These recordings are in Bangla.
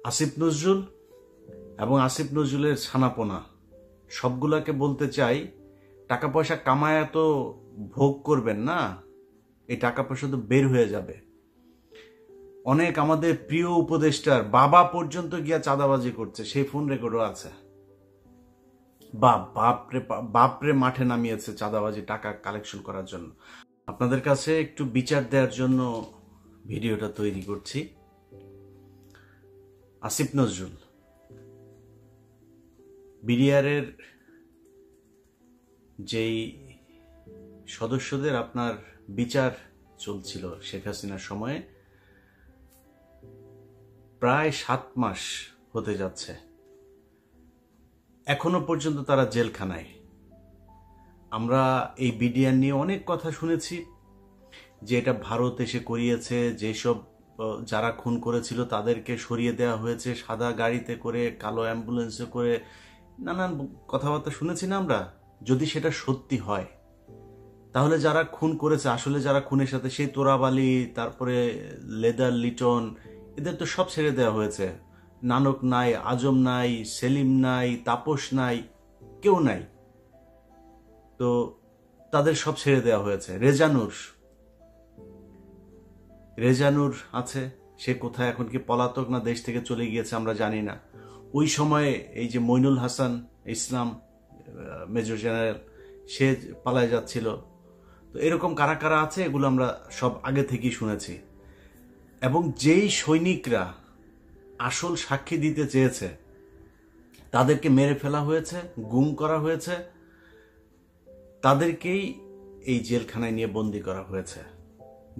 আসিফ নজরুল এবং আসিফ নজরুলের ছানাপোনা সবগুলাকে বলতে চাই, টাকা পয়সা কামায় তো ভোগ করবেন না, এই টাকা পয়সা তো বের হয়ে যাবে। অনেক আমাদের প্রিয় উপদেষ্টার বাবা পর্যন্ত গিয়া চাঁদাবাজি করছে, সেই ফোন রেকর্ডও আছে। বাপরে মাঠে নামিয়েছে চাঁদাবাজি টাকা কালেকশন করার জন্য। আপনাদের কাছে একটু বিচার দেওয়ার জন্য ভিডিওটা তৈরি করছি। আসিফ নজরুল বিডিআরের যেই সদস্যদের আপনার বিচার চলছিল শেখ হাসিনার সময়ে, প্রায় 7 মাস হতে যাচ্ছে, এখনো পর্যন্ত তারা জেলখানায়। আমরা এই বিডিআর নিয়ে অনেক কথা শুনেছি যে এটা ভারত এসে করিয়েছে, যেসব যারা খুন করেছিল তাদেরকে সরিয়ে দেওয়া হয়েছে, সাদা গাড়িতে করে কালো অ্যাম্বুলেন্সে করে, নানান কথাবার্তা শুনেছি না আমরা। যদি সেটা সত্যি হয় তাহলে যারা খুন করেছে, আসলে যারা খুনের সাথে, সেই তোরাবালি, তারপরে লেদার লিটন, এদের তো সব ছেড়ে দেওয়া হয়েছে। নানক নাই, আজম নাই, সেলিম নাই, তাপস নাই, কেউ নাই, তো তাদের সব ছেড়ে দেওয়া হয়েছে। রেজানুর আছে, সে কোথায় এখন, কি পলাতক না দেশ থেকে চলে গিয়েছে আমরা জানি না। ওই সময়ে এই যে মইনুল হাসান ইসলাম মেজর জেনারেল, সে পালায় যাচ্ছিল। তো এরকম কারা কারা আছে এগুলো আমরা সব আগে থেকেই শুনেছি। এবং যেই সৈনিকরা আসল সাক্ষী দিতে চেয়েছে তাদেরকে মেরে ফেলা হয়েছে, গুম করা হয়েছে, তাদেরকেই এই জেলখানায় নিয়ে বন্দি করা হয়েছে।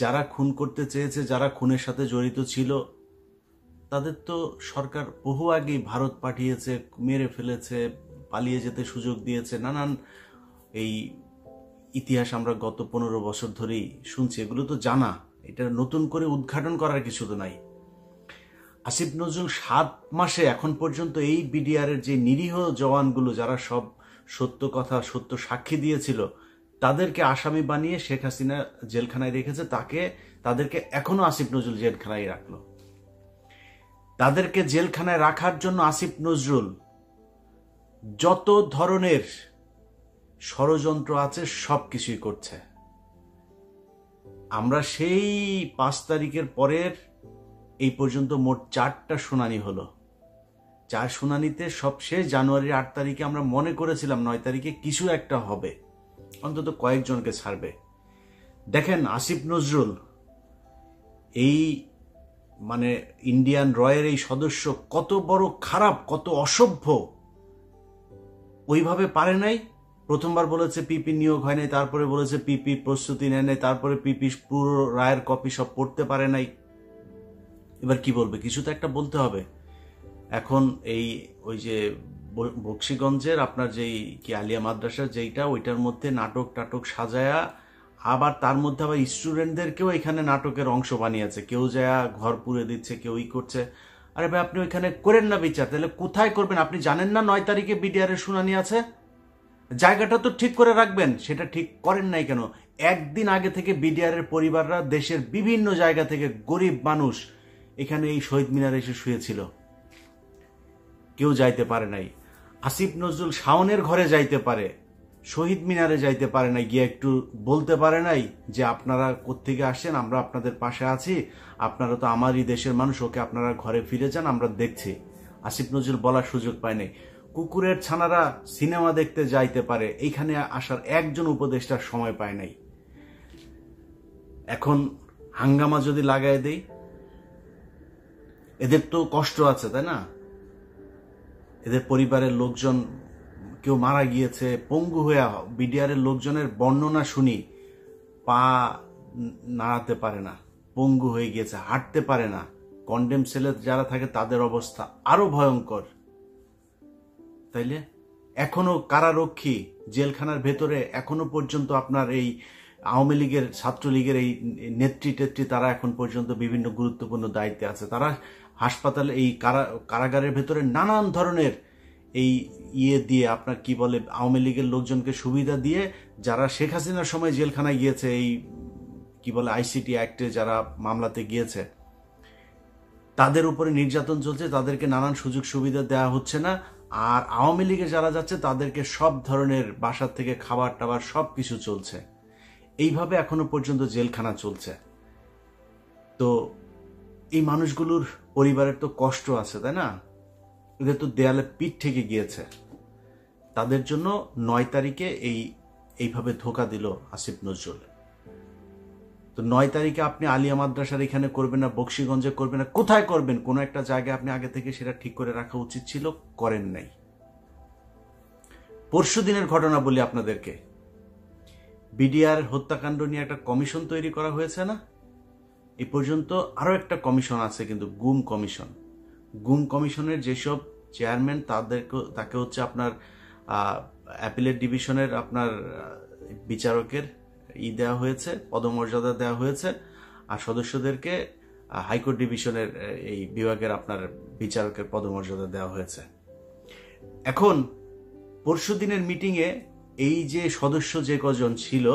যারা খুন করতে চেয়েছে, যারা খুনের সাথে জড়িত ছিল, তাদের তো সরকার বহু আগেই ভারত পাঠিয়েছে, মেরে ফেলেছে, পালিয়ে যেতে সুযোগ দিয়েছে। নানান এই ইতিহাস আমরা গত 15 বছর ধরেই শুনছি, এগুলো তো জানা, এটা নতুন করে উদ্ঘাটন করার কিছু তো নাই। আসিফ নজরুল 7 মাসে এখন পর্যন্ত এই বিডিআরের যে নিরীহ জওয়ানগুলো, যারা সব সত্য কথা, সত্য সাক্ষী দিয়েছিল, তাদেরকে আসামি বানিয়ে শেখ হাসিনা জেলখানায় রেখেছে। তাদেরকে এখনো আসিফ নজরুল জেলখানায় রাখলো। তাদেরকে জেলখানায় রাখার জন্য আসিফ নজরুল যত ধরনের ষড়যন্ত্র আছে সবকিছুই করছে। আমরা সেই 5 তারিখের পরের এই পর্যন্ত মোট 4টা শুনানি হলো। 4 শুনানিতে সবশেষ জানুয়ারির 8 তারিখে আমরা মনে করেছিলাম 9 তারিখে কিছু একটা হবে, অন্তত কয়েকজনকে ছাড়বে। দেখেন আসিফ নজরুল এই মানে ইন্ডিয়ান রয়ের এই সদস্য কত বড় খারাপ, কত অসভ্য। ওইভাবে পারে নাই। প্রথমবার বলেছে পিপি নিয়োগ হয় নাই, তারপরে বলেছে পিপি প্রস্তুতি নেয় নাই, তারপরে পিপি পুরো রায়ের কপি সব পড়তে পারে নাই। এবার কি বলবে? কিছু তো একটা বলতে হবে। এখন ওই যে বক্সিগঞ্জের আপনার যেই কি আলিয়া মাদ্রাসা যেইটা, ওইটার মধ্যে নাটক টাটক সাজায়া, আবার তার মধ্যে আবার স্টুডেন্টদেরকেও এখানে নাটকের অংশ বানিয়েছে। কেউ যায় ঘর পুড়ে দিচ্ছে, কেউ করছে। আরে ভাই, আপনি ওইখানে করেন না বিচার, তাহলে কোথায় করবেন? আপনি জানেন না 9 তারিখে বিডিআর এর শুনানি আছে? জায়গাটা তো ঠিক করে রাখবেন, সেটা ঠিক করেন নাই কেন? একদিন আগে থেকে বিডিআর এর পরিবাররা দেশের বিভিন্ন জায়গা থেকে, গরিব মানুষ এখানে এই শহীদ মিনারে এসে শুয়েছিল, কেউ যাইতে পারে নাই। আসিফ নজরুল শাওনের ঘরে যাইতে পারে, শহীদ মিনারে যাইতে পারে নাই, গিয়ে একটু বলতে পারে নাই যে আপনারা কোত্থেকে আসছেন, আমরা আপনাদের পাশে আছি, আপনারা তো আমারই দেশের মানুষ, ওকে আপনারা ঘরে ফিরে যান, আমরা দেখছি। আসিফ নজরুল বলার সুযোগ পায় নাই। কুকুরের ছানারা সিনেমা দেখতে যাইতে পারে, এইখানে আসার একজন উপদেষ্টার সময় পায় নাই। এখন হাঙ্গামা যদি লাগাই দেই, এদের তো কষ্ট আছে, তাই না? এদের পরিবারের লোকজন, কেউ মারা গিয়েছে পঙ্গু হয়ে। বিডিআর এর লোকজনের বর্ণনা শুনি, পা নাড়াতে পারে না, পঙ্গু হয়ে গিয়েছে, হাঁটতে পারে না। কন্ডেম সেলে যারা থাকে তাদের অবস্থা আরো ভয়ঙ্কর। তাইলে এখনো কারারক্ষী জেলখানার ভেতরে এখনো পর্যন্ত আপনার এই আওয়ামী লীগের, ছাত্রলীগের এই নেত্রী তারা এখন পর্যন্ত বিভিন্ন গুরুত্বপূর্ণ দায়িত্বে আছে। তারা হাসপাতালে, এই কারাগারের ভেতরে নানান ধরনের এই দিয়ে আপনার কি বলে, আওয়ামী লীগের লোকজনকে সুবিধা দিয়ে, যারা শেখ হাসিনার সময় জেলখানায় গিয়েছে, এই কি বলে আইসিটি অ্যাক্টে যারা মামলাতে গিয়েছে, তাদের উপরে নির্যাতন চলছে, তাদেরকে নানান সুযোগ সুবিধা দেওয়া হচ্ছে না। আর আওয়ামী লীগে যারা যাচ্ছে তাদেরকে সব ধরনের বাসা থেকে খাবার টাবার সব কিছু চলছে। এইভাবে এখনো পর্যন্ত জেলখানা চলছে। তো এই মানুষগুলোর পরিবারের তো কষ্ট আছে, তাই না? এদের তো দেয়ালে পিঠ ঠেকে গিয়েছে। তাদের জন্য 9 তারিখে এইভাবে ধোকা দিল আসিফ নজরুল। তো 9 তারিখে আপনি আলিয়া মাদ্রাসার এখানে করবেন না, বক্সিগঞ্জে করবেন না, কোথায় করবেন? কোনো একটা জায়গায় আপনি আগে থেকে সেটা ঠিক করে রাখা উচিত ছিল, করেন নাই। পরশু দিনের ঘটনা বলি আপনাদেরকে, বিডিআর হত্যাকাণ্ড নিয়ে একটা কমিশন তৈরি করা হয়েছে না? এই পর্যন্ত আরো একটা কমিশন আছে, কিন্তু গুম কমিশন। গুম কমিশনের যেসব চেয়ারম্যান তাকে হচ্ছে আপনার অ্যাপিলেট ডিভিশনের আপনার বিচারকের দেওয়া হয়েছে, পদমর্যাদা দেওয়া হয়েছে, আর সদস্যদেরকে হাইকোর্ট ডিভিশনের এই বিভাগের আপনার বিচারকের পদমর্যাদা দেওয়া হয়েছে। এখন পরশু দিনের মিটিংয়ে এই যে সদস্য যে কজন ছিল,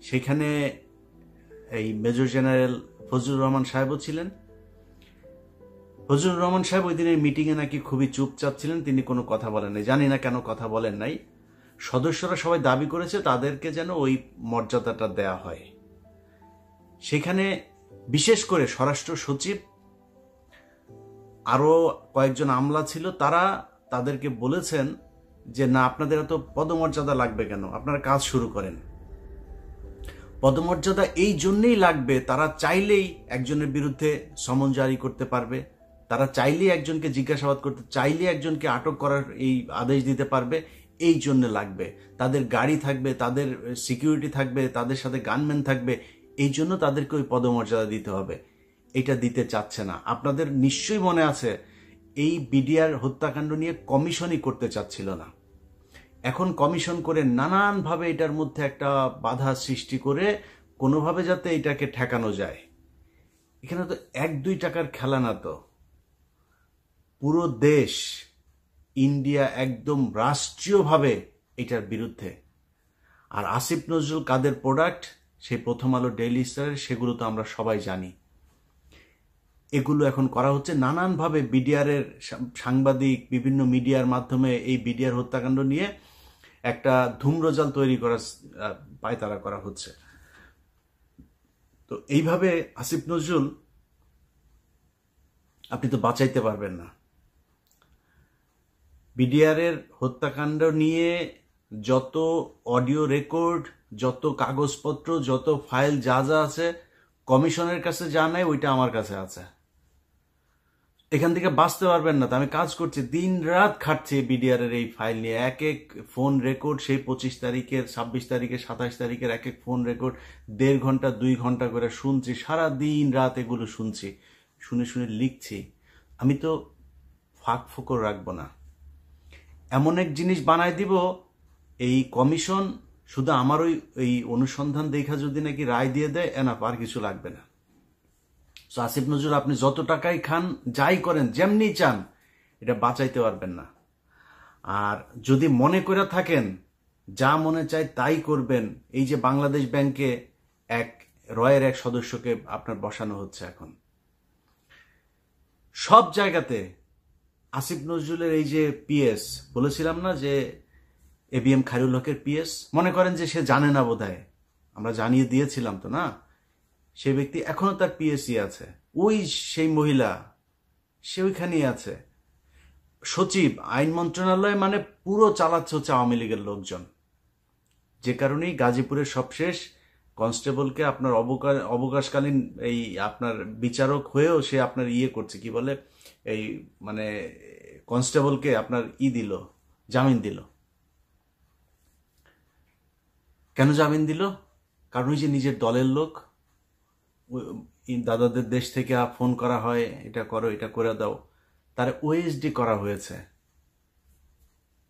সেখানে এই মেজর জেনারেল ফজলুর রহমান সাহেবও ছিলেন। ফজলুর রহমান সাহেব ওই দিনের মিটিংয়ে নাকি খুবই চুপচাপ ছিলেন, তিনি কোনো কথা বলেন নাই। জানি না কেন কথা বলেন নাই। সদস্যরা সবাই দাবি করেছে তাদেরকে যেন ওই মর্যাদাটা দেয়া হয়। সেখানে বিশেষ করে স্বরাষ্ট্র সচিব, আরো কয়েকজন আমলা ছিল, তাদেরকে বলেছেন যে না, আপনাদের এত পদমর্যাদা লাগবে কেন, আপনারা কাজ শুরু করেন। পদমর্যাদা এই জন্যই লাগবে, তারা চাইলেই একজনের বিরুদ্ধে সমন জারি করতে পারবে, তারা চাইলেই একজনকে জিজ্ঞাসাবাদ করতে, চাইলেই একজনকে আটক করার এই আদেশ দিতে পারবে। এই জন্য লাগবে, তাদের গাড়ি থাকবে, তাদের সিকিউরিটি থাকবে, তাদের সাথে গানম্যান থাকবে, এই জন্য তাদেরকে ওই পদমর্যাদা দিতে হবে। এটা দিতে চাচ্ছে না। আপনাদের নিশ্চয়ই মনে আছে, এই বিডিআর হত্যাকাণ্ড নিয়ে কমিশনই করতে চাচ্ছিল না। এখন কমিশন করে নানানভাবে এটার মধ্যে একটা বাধা সৃষ্টি করে কোনোভাবে যাতে এটাকে ঠেকানো যায়। এখানে তো 1-2 টাকার খেলা না, তো পুরো দেশ, ইন্ডিয়া একদম রাষ্ট্রীয়ভাবে এটার বিরুদ্ধে। আর আসিফ নজরুল কাদের প্রোডাক্ট, সেই প্রথম আলো, ডেইলি স্টারের, সেগুলো তো আমরা সবাই জানি। এগুলো এখন করা হচ্ছে নানানভাবে। বিডিআরের সাংবাদিক বিভিন্ন মিডিয়ার মাধ্যমে এই বিডিআর হত্যাকাণ্ড নিয়ে একটা ধূম্রজাল তৈরি করার পায়তারা করা হচ্ছে। তো এইভাবে আসিফ নজরুল আপনি তো বাঁচাইতে পারবেন না। বিডিআরের হত্যাকাণ্ড নিয়ে যত অডিও রেকর্ড, যত কাগজপত্র, যত ফাইল যা যা আছে, কমিশনের কাছে যা নাই ওইটা আমার কাছে আছে। এখান থেকে বাঁচতে পারবেন না। তো আমি কাজ করছি, দিন রাত খাটছি বিডিআর এর এই ফাইল নিয়ে। এক এক ফোন রেকর্ড, সেই 25 তারিখের, 26 তারিখের, 27 তারিখের এক এক ফোন রেকর্ড 1.5 ঘন্টা 2 ঘন্টা করে শুনছি, সারা দিন রাত এগুলো শুনছি, শুনে শুনে লিখছি। আমি তো ফাঁক ফোকর রাখবো না। এমন এক জিনিস বানায় দিব, এই কমিশন শুধু আমার ওই অনুসন্ধান দেখা যদি নাকি রায় দিয়ে দেয়, এনা আর কিছু লাগবে না। আসিফ নজরুল আপনি যত টাকাই খান, যাই করেন, যেমনি চান, এটা বাঁচাইতে পারবেন না। আর যদি মনে করে থাকেন যা মনে চায় তাই করবেন, এই যে বাংলাদেশ ব্যাংকে রয়ের এক সদস্যকে আপনার বসানো হচ্ছে, এখন সব জায়গাতে আসিফ নজরুলের এই যে পিএস, বলেছিলাম না যে এবিএম খায়রুল হকের পিএস, মনে করেন যে সে জানে না বোধহয়, আমরা জানিয়ে দিয়েছিলাম তো না, সে ব্যক্তি এখনো তার পিএসসি আছে, ওই সেই মহিলা সে ওইখানেই আছে। সচিব আইন মন্ত্রণালয় মানে পুরো চালাচ্ছে হচ্ছে আওয়ামী লীগের লোকজন। যে কারণেই গাজীপুরের সবশেষ কনস্টেবলকে আপনার অবকাশকালীন এই আপনার বিচারক হয়েও সে আপনার করছে, কি বলে, এই মানে কনস্টেবলকে আপনার দিল, জামিন দিল। কেন জামিন দিল? কারণ ওই যে নিজের দলের লোক, দাদাদের দেশ থেকে ফোন করা হয়, এটা করো, এটা করে দাও, তার ওএসডি করা হয়েছে।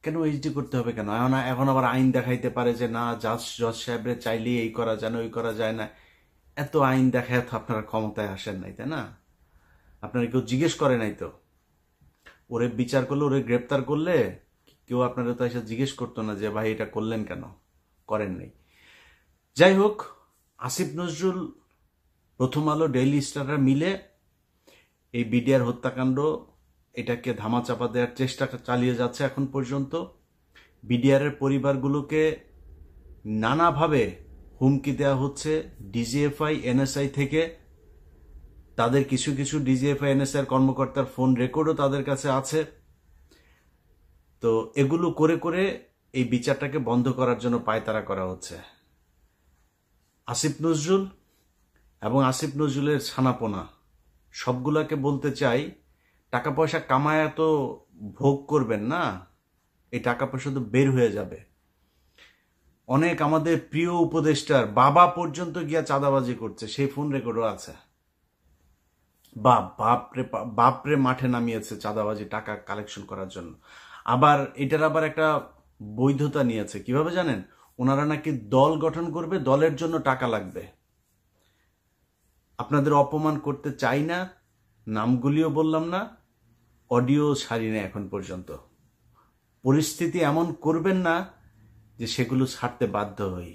কেন ওএসডি করতে হবে কেন? এখন আবার আইন দেখাইতে পারে যে না, জজ সাহেবরে চাইলেই এই করা যায় না, ওই করা যায় না। এত আইন দেখায় তো আপনারা ক্ষমতায় আসেন নাই, তাই না? আপনারা কেউ জিজ্ঞেস করে নাই তো। ওরে বিচার করলে, ওরে গ্রেপ্তার করলে কেউ আপনারা তো এসে জিজ্ঞেস করতো না যে ভাই এটা করলেন কেন, করেন নাই। যাই হোক, আসিফ নজরুল, প্রথম আলো, ডেইলি স্টাররা মিলে এই বিডিআর হত্যাকাণ্ড এটাকে ধামাচাপা দেওয়ার চেষ্টা চালিয়ে যাচ্ছে এখন পর্যন্ত। বিডিআরের পরিবারগুলোকে নানাভাবে হুমকি দেওয়া হচ্ছে ডিজিএফআই এনএসআই থেকে। তাদের কিছু কিছু ডিজিএফআই এনএসআই কর্মকর্তার ফোন রেকর্ডও তাদের কাছে আছে। তো এগুলো করে করে এই বিচারটাকে বন্ধ করার জন্য পায়তারা করা হচ্ছে। আসিফ নজরুল এবং আসিফ নজরুলের ছানাপোনা সবগুলাকে বলতে চাই, টাকা পয়সা কামায় তো ভোগ করবেন না, এই টাকা পয়সা তো বের হয়ে যাবে। অনেক আমাদের প্রিয় উপদেষ্টার বাবা পর্যন্ত গিয়া চাঁদাবাজি করছে, সেই ফোন রেকর্ডও আছে। বাপরে মাঠে নামিয়েছে চাঁদাবাজি টাকা কালেকশন করার জন্য। আবার এটার আবার একটা বৈধতা নিয়েছে, কিভাবে জানেন? ওনারা নাকি দল গঠন করবে, দলের জন্য টাকা লাগবে। আপনাদের অপমান করতে চাই না, নামগুলিও বললাম না, অডিও ছাড়ি না এখন পর্যন্ত। পরিস্থিতি এমন করবেন না যে সেগুলো ছাড়তে বাধ্য হই।